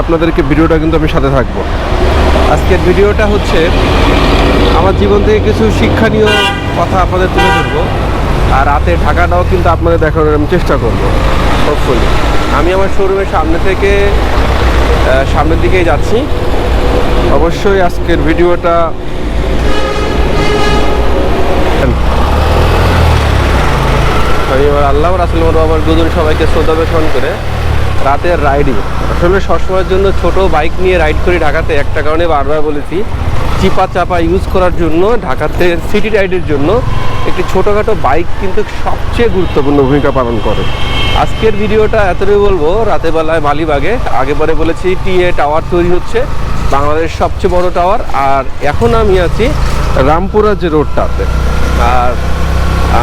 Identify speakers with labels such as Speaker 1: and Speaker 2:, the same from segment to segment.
Speaker 1: আপনাদেরকে ভিডিওটা কিন্তু আমি সাথে থাকবো। আজকের ভিডিওটা হচ্ছে আমার জীবন থেকে কিছু শিক্ষণীয় কথা আপনাদের তুলে ধরবো, আর রাতে ঢাকাটাও কিন্তু আপনাদের দেখানোর আমি চেষ্টা করবো হোপফুলি। আমি আমার শোরুমের সামনের দিকেই যাচ্ছি। অবশ্যই আজকের ভিডিওটা আমি আমার আল্লাহ রাসূল বাবার গুজুর সবাইকে শ্রদ্ধা বেশন করে রাতের রাইডিং, আসলে সবসময়ের জন্য ছোট বাইক নিয়ে রাইড করি ঢাকাতে। একটা কারণে বারবার বলেছি, চিপা চাপা ইউজ করার জন্য ঢাকাতে সিটি রাইডের জন্য একটি ছোটোখাটো বাইক কিন্তু সবচেয়ে গুরুত্বপূর্ণ ভূমিকা পালন করে। আজকের ভিডিওটা এতটাই বলবো, রাতের বেলায় মালিবাগে আগেবারে বলেছি টিএ টাওয়ার তৈরি হচ্ছে, বাংলাদেশের সবচেয়ে বড় টাওয়ার। আর এখন আমি আছি রামপুরা যে রোডটাতে, আর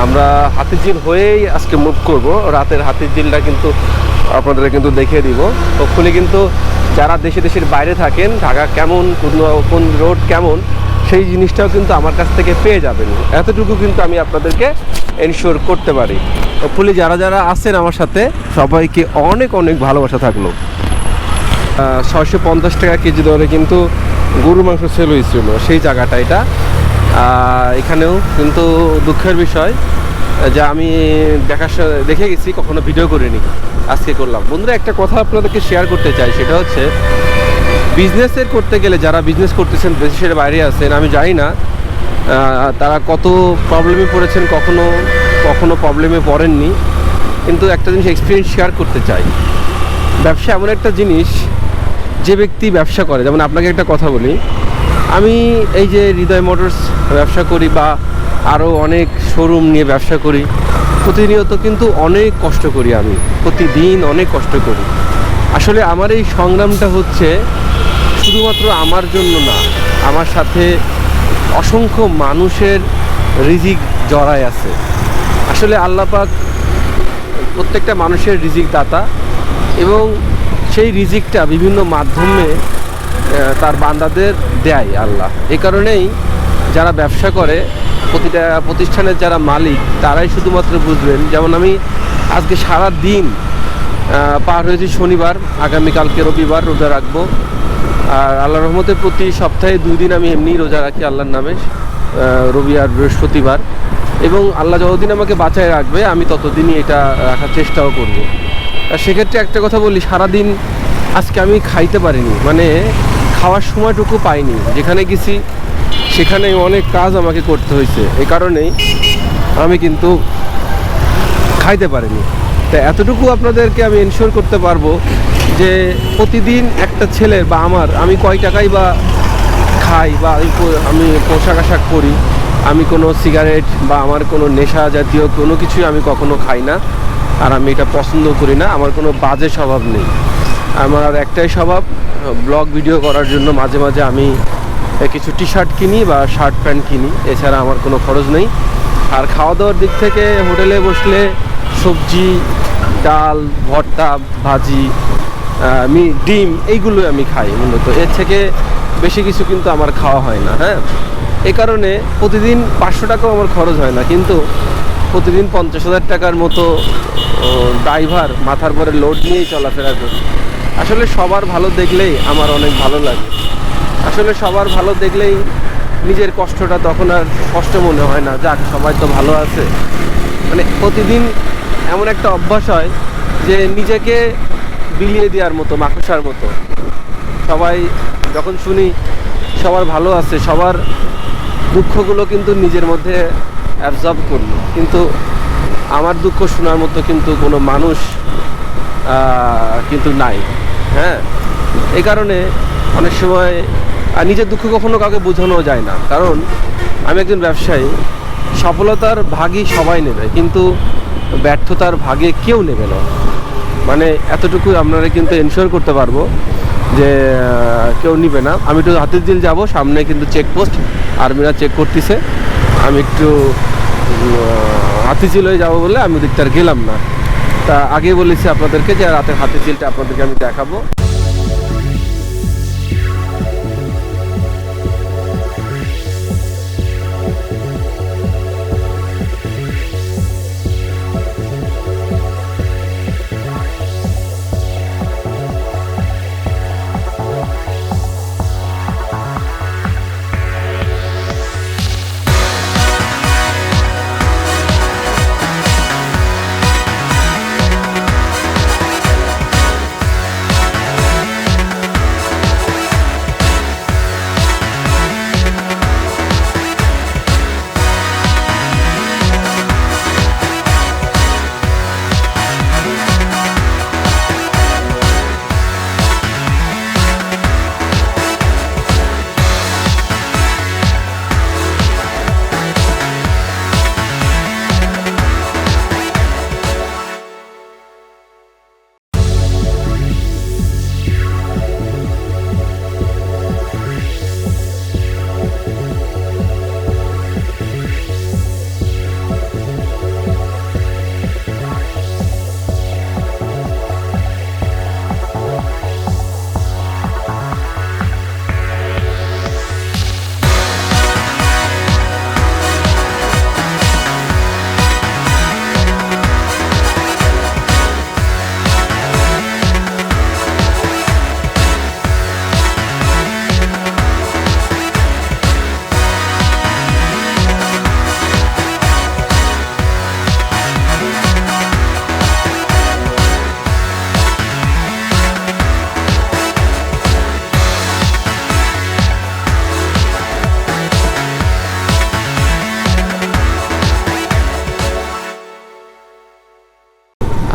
Speaker 1: আমরা হাতিঝিল হয়েই আজকে মুভ করব। রাতের হাতিঝিলটা কিন্তু আপনাদের কিন্তু দেখিয়ে দিব। হোপফুলি কিন্তু যারা দেশের বাইরে থাকেন, ঢাকা কেমন, কোন রোড কেমন, সেই জিনিসটাও কিন্তু আমার কাছ থেকে পেয়ে যাবেন। এতটুকু কিন্তু আমি আপনাদেরকে এনশিওর করতে পারি। হোপফুলি যারা আছেন আমার সাথে সবাইকে অনেক অনেক ভালোবাসা থাকলো। 650 টাকা কেজি দরে কিন্তু গরুর মাংস সেল হয়েছিল সেই জায়গাটা এটা। এখানেও কিন্তু দুঃখের বিষয় যা আমি দেখে গেছি, কখনো ভিডিও করিনি, আজকে করলাম। বন্ধুরা, একটা কথা আপনাদেরকে শেয়ার করতে চাই, সেটা হচ্ছে বিজনেসের করতে গেলে যারা বিজনেস করতেছেন দেশের বাইরে আছেন, আমি জানি না তারা কত প্রবলেমে পড়েছেন, কখনো প্রবলেমে পড়েননি, কিন্তু একটা জিনিস এক্সপিরিয়েন্স শেয়ার করতে চাই। ব্যবসা এমন একটা জিনিস, যে ব্যক্তি ব্যবসা করে, যেমন আপনাকে একটা কথা বলি, আমি এই যে হৃদয় মোটরস ব্যবসা করি বা আরও অনেক শোরুম নিয়ে ব্যবসা করি, প্রতিনিয়ত কিন্তু অনেক কষ্ট করি, আমি প্রতিদিন অনেক কষ্ট করি। আসলে আমার এই সংগ্রামটা হচ্ছে শুধুমাত্র আমার জন্য না, আমার সাথে অসংখ্য মানুষের রিজিক জড়ায় আছে। আসলে আল্লাহ পাক প্রত্যেকটা মানুষের রিজিক দাতা, এবং সেই রিজিকটা বিভিন্ন মাধ্যমে তার বান্দাদের দেয় আল্লাহ। এই কারণেই যারা ব্যবসা করে, প্রতিটা প্রতিষ্ঠানের যারা মালিক, তারাই শুধুমাত্র বুঝবেন। যেমন আমি আজকে সারা দিন পার হয়েছি শনিবার, আগামীকালকে রবিবার রোজা রাখবো। আর আল্লাহর রহমতে প্রতি সপ্তাহে 2 দিন আমি এমনি রোজা রাখি আল্লাহর নামে, রবি আর বৃহস্পতিবার। এবং আল্লাহ যতদিন আমাকে বাঁচায় রাখবে আমি ততদিনই এটা রাখার চেষ্টাও করব। আর সেক্ষেত্রে একটা কথা বলি, সারাদিন আজকে আমি খাইতে পারিনি, মানে খাওয়ার সময়টুকু পাইনি। যেখানে গেছি সেখানে অনেক কাজ আমাকে করতে হয়েছে, এই কারণেই আমি কিন্তু খাইতে পারিনি। তো এতটুকু আপনাদেরকে আমি এনশিওর করতে পারবো যে প্রতিদিন একটা ছেলের বা আমি কয় টাকাই বা খাই বা আমি পোশাক আশাক করি, আমি কোনো সিগারেট বা আমার কোনো নেশা জাতীয় কোনো কিছুই আমি কখনো খাই না, আর আমি এটা পছন্দ করি না। আমার কোনো বাজে স্বভাব নেই, আমার একটাই স্বভাব, ব্লগ ভিডিও করার জন্য মাঝে মাঝে আমি কিছু টি শার্ট কিনি বা শার্ট প্যান্ট কিনি, এছাড়া আমার কোনো খরচ নেই। আর খাওয়া দাওয়ার দিক থেকে হোটেলে বসলে সবজি, ডাল, ভর্তা, ভাজি, ডিম, এইগুলোই আমি খাই মূলত। এর থেকে বেশি কিছু কিন্তু আমার খাওয়া হয় না। হ্যাঁ, এই কারণে প্রতিদিন 500 টাকাও আমার খরচ হয় না, কিন্তু প্রতিদিন 50,000 টাকার মতো ড্রাইভার মাথার পরে লোড নিয়েই চলাফেরা করি। আসলে সবার ভালো দেখলেই আমার অনেক ভালো লাগে। আসলে সবার ভালো দেখলেই নিজের কষ্টটা তখন আর কষ্ট মনে হয় না, যাক সবাই তো ভালো আছে। মানে প্রতিদিন এমন একটা অভ্যাস হয় যে নিজেকে বিলিয়ে দেওয়ার মতো, মাকড়সার মতো। সবাই যখন শুনি সবার ভালো আছে, সবার দুঃখগুলো কিন্তু নিজের মধ্যে অ্যাবজর্ব করি, কিন্তু আমার দুঃখ শোনার মতো কিন্তু কোনো মানুষ কিন্তু নাই। হ্যাঁ, এই কারণে অনেক সময় নিজের দুঃখ কখনো কাউকে বোঝানো যায় না, কারণ আমি একজন ব্যবসায়ী। সফলতার ভাগই সবাই নেবে, কিন্তু ব্যর্থতার ভাগে কেউ নেবে না। মানে এতটুকু আপনারা কিন্তু এনশিওর করতে পারবো যে কেউ নিবে না। আমি একটু হাতিঝিল যাব, সামনে কিন্তু চেকপোস্ট, আর্মিরা চেক করতেছে। আমি একটু হাতিঝিল হয়ে যাবো বলে আমি ওদিকটা আর গেলাম না। তা আগে বলেছি আপনাদেরকে যে রাতের হাতিঝিলটা আপনাদেরকে আমি দেখাবো।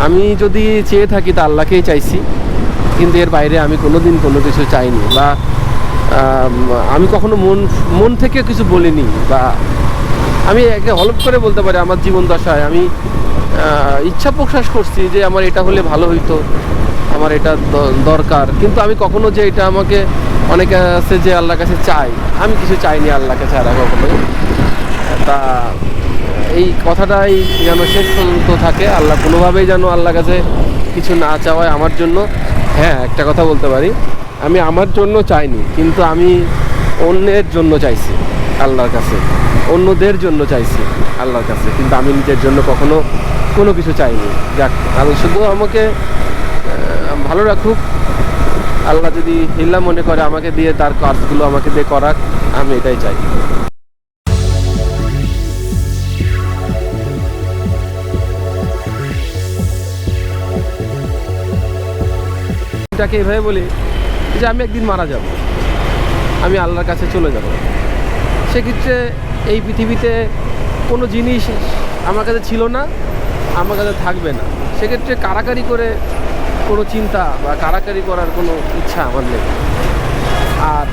Speaker 1: আমি যদি চেয়ে থাকি তা আল্লাহকেই চাইছি, কিন্তু এর বাইরে আমি কোনোদিন কোনো কিছু চাইনি, বা আমি কখনো মন থেকে কিছু বলিনি, বা আমি একে হলপ করে বলতে পারি আমার জীবন দশায় আমি ইচ্ছা প্রকাশ করছি যে আমার এটা হলে ভালো হইতো, আমার এটা দরকার, কিন্তু আমি কখনো যে এটা আমাকে অনেকে আছে যে আল্লাহর কাছে চাই, আমি কিছু চাইনি আল্লাহর কাছে আর কখনো। তা এই কথাটাই যেন শেষ পর্যন্ত থাকে, আল্লাহ কোনোভাবেই যেন আল্লাহর কাছে কিছু না চাওয়ায় আমার জন্য। হ্যাঁ, একটা কথা বলতে পারি, আমি আমার জন্য চাইনি, কিন্তু আমি অন্যের জন্য চাইছি আল্লাহর কাছে, অন্যদের জন্য চাইছি আল্লাহর কাছে, কিন্তু আমি নিজের জন্য কখনো কোনো কিছু চাইনি। যাক, আল্লাহ শুধু আমাকে ভালো রাখুক, আল্লাহ যদি হিল্লা মনে করে আমাকে দিয়ে তার কাজগুলো আমাকে দিয়ে করাক, আমি এটাই চাই। এটাকে এভাবে বলি যে আমি একদিন মারা যাব, আমি আল্লাহর কাছে চলে যাব। সেক্ষেত্রে এই পৃথিবীতে কোনো জিনিস আমার কাছে ছিল না, আমার কাছে থাকবে না। সেক্ষেত্রে কাড়াকাড়ি করে কোনো চিন্তা বা কাড়াকাড়ি করার কোনো ইচ্ছা আমার নেই, আর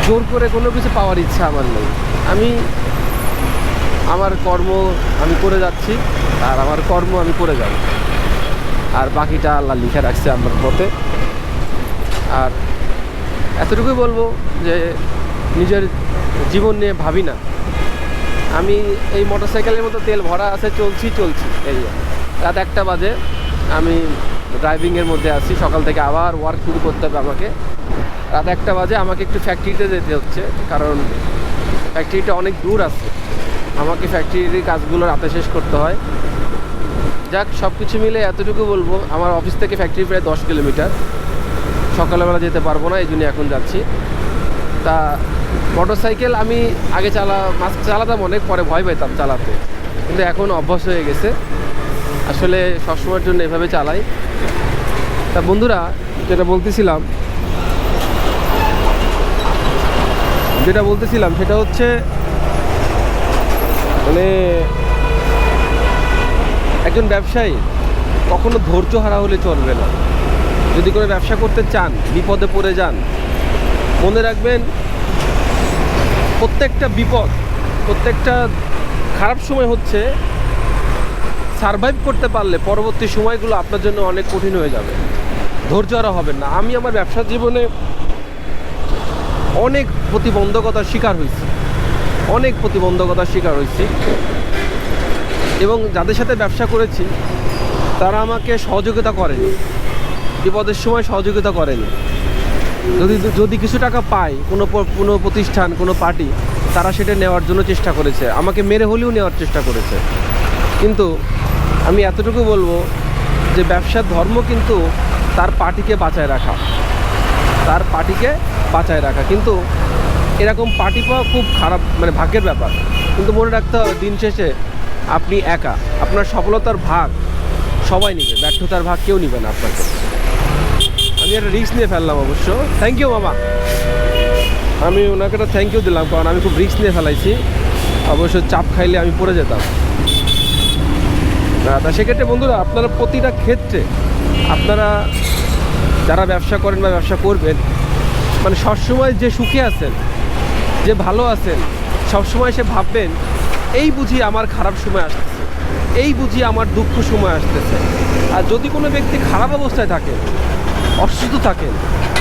Speaker 1: জোর করে কোনো কিছু পাওয়ার ইচ্ছা আমার নেই। আমি আমার কর্ম আমি করে যাচ্ছি, আর আমার কর্ম আমি করে যাব, আর বাকিটা আল্লাহ লিখে রাখছে আমার পথে। আর এতটুকুই বলবো যে নিজের জীবন নিয়ে ভাবি না। আমি এই মোটরসাইকেলের মতো তেল ভরা আছে, চলছি এই রাত 1টা বাজে, আমি ড্রাইভিংয়ের মধ্যে আছি, সকাল থেকে আবার ওয়ার্ক শুরু করতে হবে আমাকে। রাত 1টা বাজে, আমাকে একটু ফ্যাক্টরিতে যেতে হচ্ছে, কারণ ফ্যাক্টরিটা অনেক দূর আছে, আমাকে ফ্যাক্টরির কাজগুলো রাতে শেষ করতে হয়। যাক, সব কিছু মিলে এতটুকু বলবো, আমার অফিস থেকে ফ্যাক্টরি প্রায় 10 কিলোমিটার। সকালবেলা যেতে পারবো না, এই জন্য এখন যাচ্ছি। তা মোটরসাইকেল আমি আগে চালাতাম অনেক, পরে ভয় পেতাম চালাতে, কিন্তু এখন অভ্যাস হয়ে গেছে। আসলে সবসময়ের জন্য এভাবে চালাই। তা বন্ধুরা, যেটা বলতেছিলাম সেটা হচ্ছে, মানে একজন ব্যবসায়ী কখনো ধৈর্য হারা হলে চলবে না। যদি কোনো ব্যবসা করতে চান, বিপদে পড়ে যান, মনে রাখবেন প্রত্যেকটা বিপদ, প্রত্যেকটা খারাপ সময় হচ্ছে সারভাইভ করতে পারলে পরবর্তী সময়গুলো আপনার জন্য অনেক কঠিন হয়ে যাবে। ধৈর্য হারা হবেন না। আমি আমার ব্যবসার জীবনে অনেক প্রতিবন্ধকতার শিকার হয়েছি, এবং যাদের সাথে ব্যবসা করেছি তারা আমাকে সহযোগিতা করেনি, বিপদের সময় সহযোগিতা করেনি। যদি কিছু টাকা পায় কোনো প্রতিষ্ঠান, কোনো পার্টি, তারা সেটা নেওয়ার জন্য চেষ্টা করেছে, আমাকে মেরে হলেও নেওয়ার চেষ্টা করেছে। কিন্তু আমি এতটুকু বলবো যে ব্যবসার ধর্ম কিন্তু তার পার্টিকে বাঁচায় রাখা, কিন্তু এরকম পার্টি পাওয়া খুব খারাপ, মানে ভাগ্যের ব্যাপার। কিন্তু মনে রাখতে হবে, দিন শেষে আপনি একা, আপনার সফলতার ভাগ সবাই নেবে, ব্যর্থতার ভাগ কেউ নেবে না আপনাকে। আমি একটা রিস্ক নিয়ে ফেললাম অবশ্য, থ্যাংক ইউ মামা, আমি ওনাকে একটা থ্যাংক ইউ দিলাম, কারণ আমি খুব রিস্ক নিয়ে ফেলাইছি। অবশ্য চাপ খাইলে আমি পড়ে যেতাম। তা সেক্ষেত্রে বন্ধুরা, আপনারা প্রতিটা ক্ষেত্রে, আপনারা যারা ব্যবসা করেন বা ব্যবসা করবেন, মানে সবসময় যে সুখে আছেন, যে ভালো আছেন, সবসময় সে ভাববেন এই বুঝি আমার খারাপ সময় আসতেছে, এই বুঝি আমার দুঃখ সময় আসতেছে। আর যদি কোনো ব্যক্তি খারাপ অবস্থায় থাকেন, অসুস্থ থাকেন,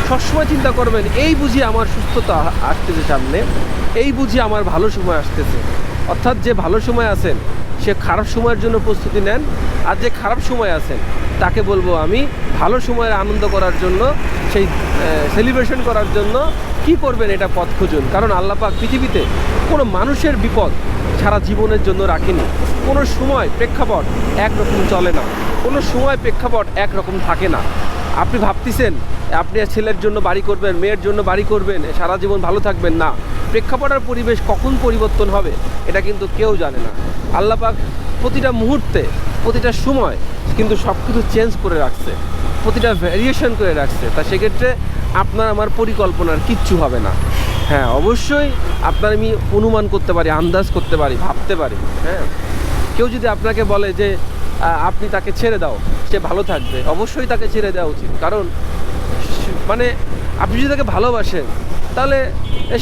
Speaker 1: সবসময় চিন্তা করবেন এই বুঝি আমার সুস্থতা আসতেছে সামনে, এই বুঝি আমার ভালো সময় আসতেছে। অর্থাৎ যে ভালো সময় আছেন সে খারাপ সময়ের জন্য প্রস্তুতি নেন, আর যে খারাপ সময় আছেন তাকে বলবো আমি ভালো সময়ের আনন্দ করার জন্য, সেই সেলিব্রেশন করার জন্য কি করবেন এটা পথ খুঁজুন। কারণ আল্লাহ পাক পৃথিবীতে কোনো মানুষের বিপদ সারা জীবনের জন্য রাখেনি। কোনো সময় প্রেক্ষাপট একরকম চলে না, কোনো সময় প্রেক্ষাপট একরকম থাকে না। আপনি ভাবতেছেন আপনি ছেলের জন্য বাড়ি করবেন, মেয়ের জন্য বাড়ি করবেন, সারা জীবন ভালো থাকবেন, না। প্রেক্ষাপট আর পরিবেশ কখন পরিবর্তন হবে এটা কিন্তু কেউ জানে না। আল্লাহ পাক প্রতিটা মুহূর্তে, প্রতিটা সময় কিন্তু সব কিছু চেঞ্জ করে রাখছে, প্রতিটা ভ্যারিয়েশন করে রাখছে। তা সেক্ষেত্রে আপনার আমার পরিকল্পনার কিচ্ছু হবে না। হ্যাঁ, অবশ্যই আপনার আমি অনুমান করতে পারি, আন্দাজ করতে পারি, ভাবতে পারি। হ্যাঁ, কেউ যদি আপনাকে বলে যে আপনি তাকে ছেড়ে দাও, সে ভালো থাকবে, অবশ্যই তাকে ছেড়ে দেওয়া উচিত। কারণ মানে আপনি যদি তাকে ভালোবাসেন, তাহলে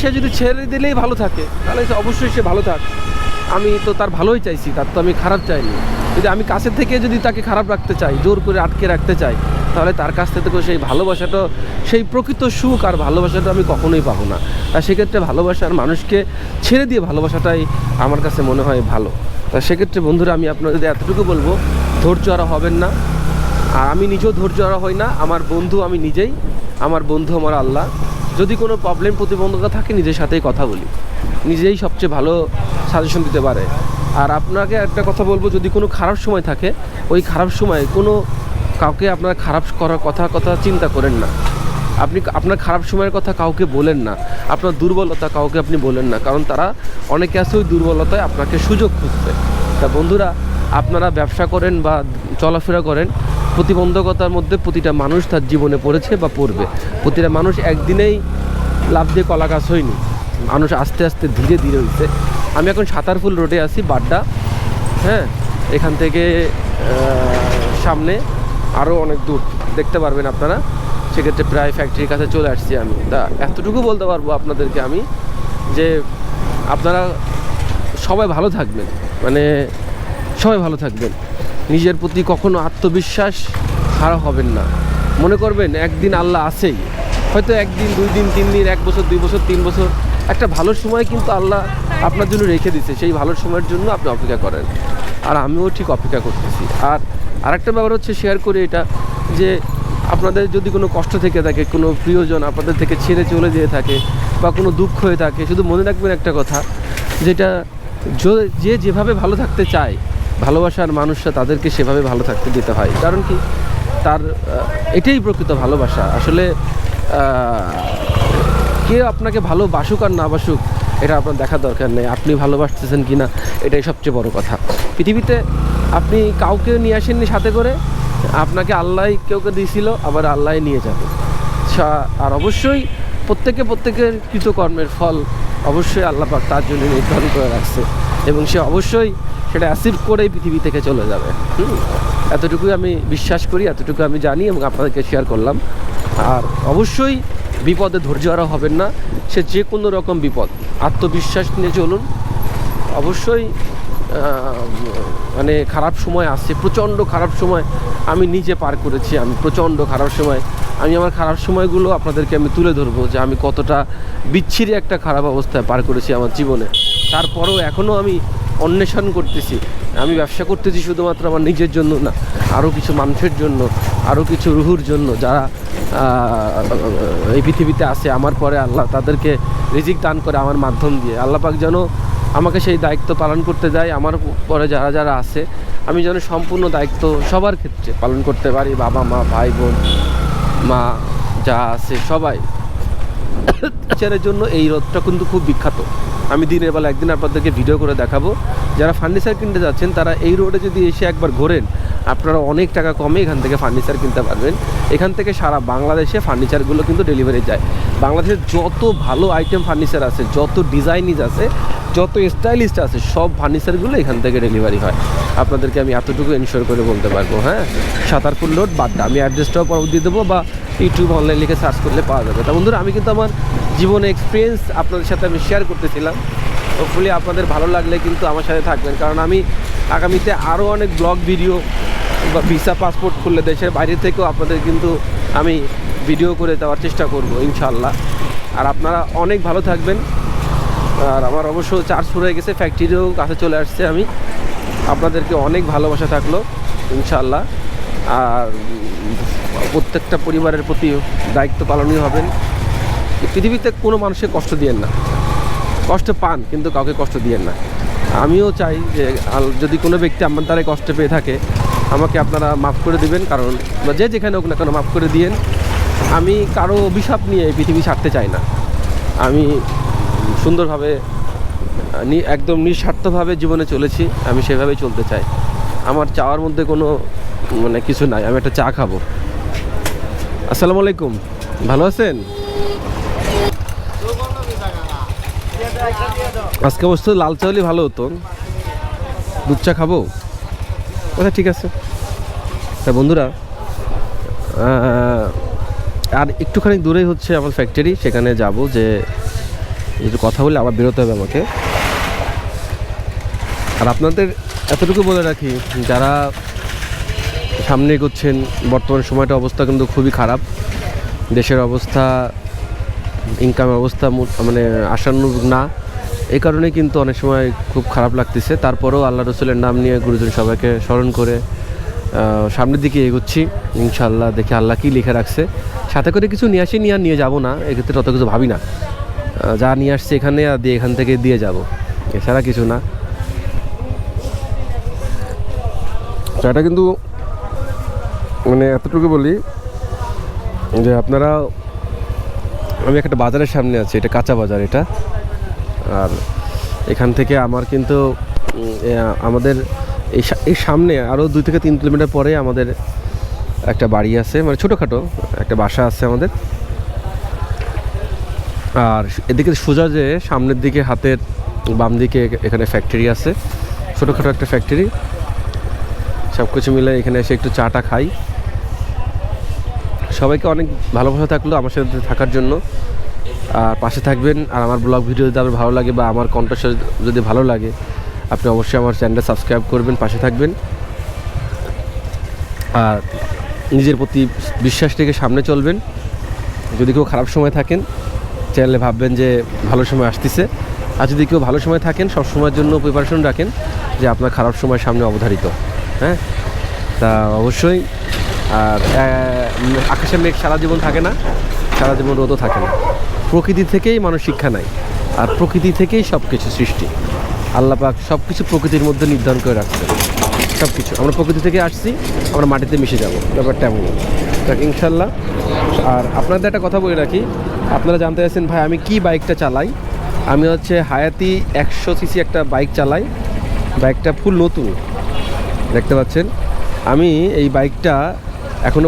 Speaker 1: সে যদি ছেড়ে দিলেই ভালো থাকে, তাহলে অবশ্যই সে ভালো থাক। আমি তো তার ভালোই চাইছি, তার তো আমি খারাপ চাইনি। যদি আমি কাছের থেকে যদি তাকে খারাপ রাখতে চাই, জোর করে আটকে রাখতে চাই, তাহলে তার কাছ থেকে সেই ভালোবাসাটা, সেই প্রকৃত সুখ আর ভালোবাসাটা আমি কখনোই পাবো না। আর সেক্ষেত্রে ভালোবাসার মানুষকে ছেড়ে দিয়ে ভালোবাসাটাই আমার কাছে মনে হয় ভালো। তা সেক্ষেত্রে বন্ধুরা, আমি আপনাদের এতটুকু বলবো, ধৈর্য হারা হবেন না। আর আমি নিজেও ধৈর্য হারা হই না, আমার বন্ধু আমি নিজেই, আমার বন্ধু আমার আল্লাহ। যদি কোনো প্রবলেম প্রতিবন্ধকতা থাকে, নিজের সাথেই কথা বলি, নিজেই সবচেয়ে ভালো সাজেশন দিতে পারে। আর আপনাকে একটা কথা বলবো, যদি কোনো খারাপ সময় থাকে, ওই খারাপ সময় কোনো কাউকে আপনার খারাপ করার কথা চিন্তা করেন না। আপনি আপনার খারাপ সময়ের কথা কাউকে বলেন না, আপনার দুর্বলতা কাউকে আপনি বলেন না, কারণ তারা অনেকে আছে ওই দুর্বলতায় আপনাকে সুযোগ খুঁজবে। তা বন্ধুরা, আপনারা ব্যবসা করেন বা চলাফেরা করেন, প্রতিবন্ধকতার মধ্যে প্রতিটা মানুষ তার জীবনে পড়েছে বা পড়বে। প্রতিটা মানুষ একদিনেই লাভ দিয়ে কলা গাছ হয়নি, মানুষ আস্তে আস্তে ধীরে ধীরে হয়েছে। আমি এখন সাতারফুল রোডে আছি, বাড্ডা। হ্যাঁ, এখান থেকে সামনে আরও অনেক দূর দেখতে পারবেন আপনারা। সেক্ষেত্রে প্রায় ফ্যাক্টরির কাছে চলে আসছি আমি। তা এতটুকু বলতে পারবো আপনাদেরকে আমি, যে আপনারা সবাই ভালো থাকবেন, মানে সবাই ভালো থাকবেন। নিজের প্রতি কখনো আত্মবিশ্বাস হারা হবেন না। মনে করবেন একদিন আল্লাহ আছেই, হয়তো একদিন, 2 দিন, 3 দিন, 1 বছর, 2 বছর, 3 বছর, একটা ভালো সময় কিন্তু আল্লাহ আপনার জন্য রেখে দিছে। সেই ভালো সময়ের জন্য আপনি অপেক্ষা করেন, আর আমিও ঠিক অপেক্ষা করতেছি। আর আরেকটা ব্যাপার হচ্ছে, শেয়ার করি এটা, যে আপনাদের যদি কোনো কষ্ট থেকে থাকে, কোনো প্রিয়জন আপনাদের থেকে ছেড়ে চলে যেয়ে থাকে, বা কোনো দুঃখ হয়ে থাকে, শুধু মনে রাখবেন একটা কথা, যেটা যে যেভাবে ভালো থাকতে চায়, ভালোবাসার মানুষরা তাদেরকে সেভাবে ভালো থাকতে দিতে হয়। কারণ কি, তার এটাই প্রকৃত ভালোবাসা। আসলে কে আপনাকে ভালোবাসুক আর না বাসুক, এটা আপনার দেখার দরকার নেই। আপনি ভালোবাসতেছেন কি না, এটাই সবচেয়ে বড় কথা। পৃথিবীতে আপনি কাউকে নিয়ে আসেননি সাথে করে, আপনাকে আল্লাহ কেউকে দিয়েছিল, আবার আল্লাহ নিয়ে যাবে। আর অবশ্যই প্রত্যেকের কৃতকর্মের ফল অবশ্যই আল্লাহ পাক তার জন্য নির্ধারণ করে রাখছে, এবং সে অবশ্যই সেটা অ্যাচিভ করেই পৃথিবী থেকে চলে যাবে। এতটুকুই আমি বিশ্বাস করি, এতটুকু আমি জানি, এবং আপনাদেরকে শেয়ার করলাম। আর অবশ্যই বিপদে ধৈর্য হারা হবেন না। সে যে কোনো রকম বিপদ, আত্মবিশ্বাস নিয়ে চলুন। অবশ্যই মানে খারাপ সময় আসছে, প্রচণ্ড খারাপ সময় আমি নিজে পার করেছি। আমি প্রচণ্ড খারাপ সময়, আমি আমার খারাপ সময়গুলো আপনাদেরকে আমি তুলে ধরবো, যে আমি কতটা বিচ্ছিরি একটা খারাপ অবস্থায় পার করেছি আমার জীবনে। তারপরেও এখনও আমি অন্বেষণ করতেছি। আমি ব্যবসা করতেছি শুধুমাত্র আমার নিজের জন্য না, আরও কিছু মানুষের জন্য, আরও কিছু রুহুর জন্য, যারা এই পৃথিবীতে আছে আমার পরে। আল্লাহ তাদেরকে রিজিক দান করে আমার মাধ্যম দিয়ে। আল্লাহ পাক যেন আমাকে সেই দায়িত্ব পালন করতে দেয়। আমার পরে যারা যারা আছে, আমি যেন সম্পূর্ণ দায়িত্ব সবার ক্ষেত্রে পালন করতে পারি। বাবা মা, ভাই বোন, মা যা আছে সবাই। ফার্নিচারের জন্য এই রোডটা কিন্তু খুব বিখ্যাত। আমি দিনের বেলা একদিন আপনাদেরকে ভিডিও করে দেখাবো। যারা ফার্নিচার কিনতে যাচ্ছেন, তারা এই রোডে যদি এসে একবার ঘোরেন, আপনারা অনেক টাকা কমে এখান থেকে ফার্নিচার কিনতে পারবেন। এখান থেকে সারা বাংলাদেশে ফার্নিচারগুলো কিন্তু ডেলিভারি যায়। বাংলাদেশের যত ভালো আইটেম ফার্নিচার আছে, যত ডিজাইনিজ আছে, যত স্টাইলিস্ট আছে, সব ফার্নিচারগুলো এখান থেকে ডেলিভারি হয়। আপনাদেরকে আমি এতটুকু এনশিওর করে বলতে পারবো। হ্যাঁ, সাতারপুর রোড, বাড্ডা। আমি অ্যাড্রেসটাও পর দিয়ে দেবো, বা ইউটিউব অনলাইন লিখে সার্চ করলে পাওয়া যাবে। তা বন্ধুরা, আমি কিন্তু আমার জীবনে এক্সপিরিয়েন্স আপনাদের সাথে আমি শেয়ার করতেছিলাম। হোপফুলি আপনাদের ভালো লাগলে কিন্তু আমার সাথে থাকবেন, কারণ আমি আগামীতে আরও অনেক ব্লগ ভিডিও বা ভিসা পাসপোর্ট খুললে দেশের বাইরে থেকেও আপনাদের কিন্তু আমি ভিডিও করে দেওয়ার চেষ্টা করব ইনশাআল্লাহ। আর আপনারা অনেক ভালো থাকবেন। আর আমার অবশ্য চার্জ হয়ে গেছে, ফ্যাক্টরিও কাছে চলে আসছে। আমি আপনাদেরকে অনেক ভালোবাসা থাকলো ইনশাআল্লাহ। আর প্রত্যেকটা পরিবারের প্রতি দায়িত্ব পালনই হবেন। পৃথিবীতে কোনো মানুষকে কষ্ট দিয়েন না, কষ্ট পান কিন্তু কাউকে কষ্ট দিয়েন না। আমিও চাই যে যদি কোনো ব্যক্তি আমার দ্বারাই কষ্ট পেয়ে থাকে, আমাকে আপনারা মাফ করে দিবেন, কারণ যে যেখানে হোক না কেন মাফ করে দিয়েন। আমি কারো অভিশাপ নিয়ে এই পৃথিবী ছাড়তে চাই না। আমি সুন্দরভাবে একদম নিঃস্বার্থভাবে জীবনে চলেছি, আমি সেভাবেই চলতে চাই। আমার চাওয়ার মধ্যে কোনো মানে কিছু নাই। আমি একটা চা খাবো। আসসালামু আলাইকুম, ভালো আছেন? আজকে অবশ্য লাল চা হলে ভালো হতো। দুধ চা খাবো? আচ্ছা ঠিক আছে। তা বন্ধুরা, আর একটুখানি দূরেই হচ্ছে আমার ফ্যাক্টরি, সেখানে যাব, যে একটু কথা বলে আবার বেরোতে হবে আমাকে। আর আপনাদের এতটুকু বলে রাখি, যারা সামনে এগোচ্ছেন, বর্তমান সময়টা অবস্থা কিন্তু খুবই খারাপ। দেশের অবস্থা, ইনকামের অবস্থা মানে আশানুরূপ না, এই কারণে কিন্তু অনেক সময় খুব খারাপ লাগতেছে। তারপরেও আল্লাহ রসুলের নাম নিয়ে গুরুজন সবাইকে স্মরণ করে সামনের দিকে এগোচ্ছি ইনশাআল্লাহ। দেখি আল্লাহ কী লিখে রাখছে। সাথে করে কিছু নিয়ে আসি, নিয়ে যাবো না, এক্ষেত্রে তত কিছু ভাবি না। যা নিয়ে আসছি এখানে আর দিয়ে এখান থেকে দিয়ে যাব, এছাড়া কিছু না। এটা কিন্তু মানে এতটুকু বলি যে আপনারা, আমি একটা বাজারের সামনে আছি, এটা কাঁচা বাজার এটা। আর এখান থেকে আমার কিন্তু আমাদের এই সামনে আরও 2 থেকে 3 কিলোমিটার পরে আমাদের একটা বাড়ি আছে, মানে ছোটোখাটো একটা বাসা আছে আমাদের। আর এদিকে সোজা যে সামনের দিকে হাতের বাম দিকে এখানে ফ্যাক্টরি আছে, ছোটোখাটো একটা ফ্যাক্টরি। সব কিছু মিলে এখানে এসে একটু চাটা খাই। সবাইকে অনেক ভালোবাসা থাকলো আমার সাথে থাকার জন্য। আর পাশে থাকবেন। আর আমার ব্লগ ভিডিও যদি আপনার ভালো লাগে বা আমার কন্টেন্ট যদি ভালো লাগে, আপনি অবশ্যই আমার চ্যানেলটা সাবস্ক্রাইব করবেন, পাশে থাকবেন। আর নিজের প্রতি বিশ্বাস রেখে সামনে চলবেন। যদি কেউ খারাপ সময় থাকেন, চ্যানেলে ভাববেন যে ভালো সময় আসতেছে। আর যদি কেউ ভালো সময় থাকেন, সব সময়ের জন্য প্রিপারেশন রাখেন যে আপনার খারাপ সময় সামনে অবধারিত। হ্যাঁ, তা অবশ্যই। আর আকাশে মেঘ সারা জীবন থাকে না, সারা জীবন রোদও থাকে না। প্রকৃতি থেকেই মানুষ শিক্ষা নেয়, আর প্রকৃতি থেকেই সব কিছু সৃষ্টি। আল্লাহ পাক সব কিছু প্রকৃতির মধ্যে নির্ধারণ করে রাখছে। সব কিছু আমরা প্রকৃতি থেকে আসছি, আমরা মাটিতে মিশে যাব, ব্যাপারটা এমন ইনশাল্লাহ। আর আপনাদের একটা কথা বলে রাখি, আপনারা জানতে চাইছেন ভাই আমি কি বাইকটা চালাই। আমি হচ্ছে হায়াতি 100 সিসি একটা বাইক চালাই। বাইকটা ফুল নতুন, দেখতে পাচ্ছেন। আমি এই বাইকটা এখনও